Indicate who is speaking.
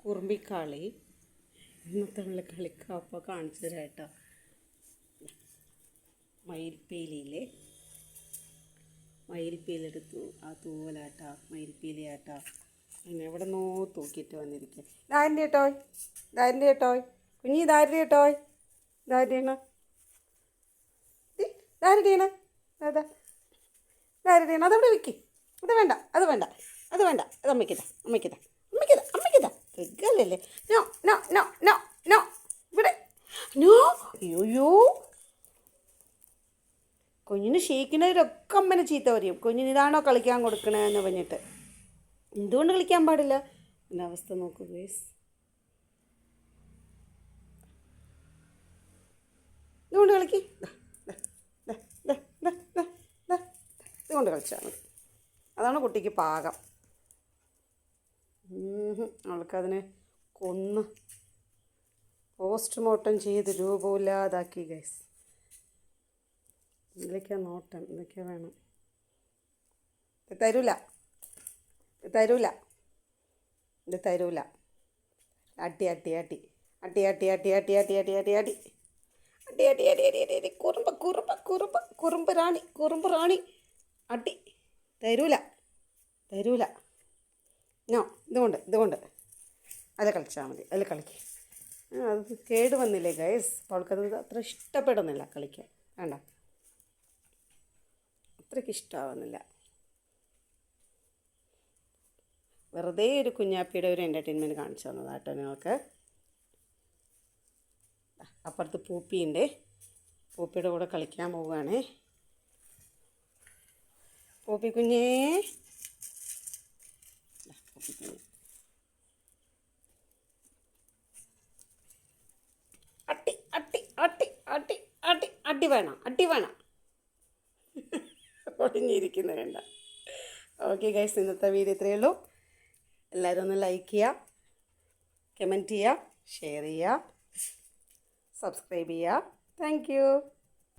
Speaker 1: കുറുമ്പിക്കാളി ഇന്നത്തെ നമ്മൾ കളിക്കാപ്പോൾ കാണിച്ചു തരാം കേട്ടോ. മയിൽപ്പീലിയിലെ മയിൽപ്പീലെടുത്തു ആ തൂവലാട്ടാ മയിൽപ്പീലിയാട്ടാ അങ്ങനെ എവിടെ നോ തൂക്കിയിട്ട് വന്നിരിക്കുക. ഇതാരുടെ കേട്ടോയ്, ഇതാരുടെ കേട്ടോയ്, കുഞ്ഞി ഇതാരുടെ കേട്ടോയ്, ഇതാരുടെയാണ് ഇതാരുടെയാണ് അതാ ഇതാരുടെയാണ് അതവിടെ വെക്കി. അത് വേണ്ട അത് വേണ്ട അത് വേണ്ട അത് അമ്മയ്ക്കിതാ അമ്മയ്ക്കിതാ അമ്മയ്ക്കിതാ അമ്മയ്ക്കിതാ വെക്കല്ലേ. No no no no no ഇവിടെ നോ. അയ്യോയ്യോ കുഞ്ഞിന് ക്ഷീക്കുന്നവരൊക്കെ അമ്മനെ ചീത്ത പറയും. കുഞ്ഞിന് ഇതാണോ കളിക്കാൻ കൊടുക്കണതെന്ന് പറഞ്ഞിട്ട്. എന്തുകൊണ്ട് കളിക്കാൻ പാടില്ല? എൻ്റെ അവസ്ഥ നോക്കൂ ഗൈസ്. ഇതുകൊണ്ട് കളിക്ക്, ഇതുകൊണ്ട് കളിച്ചാൽ മതി. അതാണ് കുട്ടിക്ക് പാകം. അവൾക്കതിനെ കൊന്ന് പോസ്റ്റ്മോർട്ടം ചെയ്ത് രൂപമില്ലാതാക്കി ഗൈസ്. ഇതിലേക്കാണ് നോട്ടം, ഇതൊക്കെ വേണം. തരൂല തരൂല ഇത് തരൂല. അട്ടി അട്ടി അട്ടി അട്ടി അട്ടി അട്ടി അട്ടി അട്ടി അട്ടി അട്ടി അടി അടി അടി അടി അടി അടി അടി കുറുമ്പ് കുറുമ്പ് കുറുമ്പ് കുറുമ്പ് റാണി കുറുമ്പ് റാണി അടി. തരൂല തരൂല. നോ ഇതുകൊണ്ട് അതിൽ കളിച്ചാൽ മതി. അതിൽ കളിക്ക്. അത് കേട് വന്നില്ലേ ഗൈസ്. അപ്പോൾ അവൾക്കത് അത്ര ഇഷ്ടപ്പെടുന്നില്ല കളിക്കാൻ. വേണ്ട, അത്രയ്ക്ക് ഇഷ്ടമാവുന്നില്ല. വെറുതെ ഒരു കുഞ്ഞാപ്പിയുടെ ഒരു എൻ്റർടൈൻമെൻറ്റ് കാണിച്ചു തന്നതാട്ടോ നിങ്ങൾക്ക്. അപ്പുറത്ത് പൂപ്പിയുണ്ട്, പൂപ്പിയുടെ കൂടെ കളിക്കാൻ പോവുകയാണേ. പൂപ്പി കുഞ്ഞേ, പൂപ്പി കുഞ്ഞ് അട്ടി അട്ടി അട്ടി അട്ടി അട്ടി അടി വേണം അടി വേണം. ഒടിഞ്ഞിരിക്കുന്ന വേണ്ട. ഓക്കെ ഗൈസ്, ഇന്നത്തെ വീഡിയോ ഇത്രയേ ഉള്ളൂ. എല്ലാവരും ഒന്ന് ലൈക്ക് ചെയ്യുക, കമൻറ്റ് ചെയ്യുക, ഷെയർ ചെയ്യുക, സബ്സ്ക്രൈബ് ചെയ്യുക. Thank you.